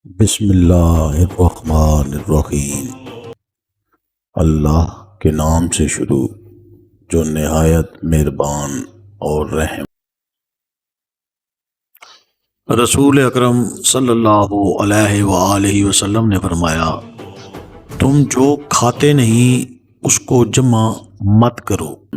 बिस्मिल्लाहिर्रहमानिर्रहीम। अल्लाह के नाम से शुरू जो निहायत मेहरबान और रहम। रसूल अकरम सल्लल्लाहु अलैहि वसल्लम ने फरमाया, तुम जो खाते नहीं उसको जमा मत करो।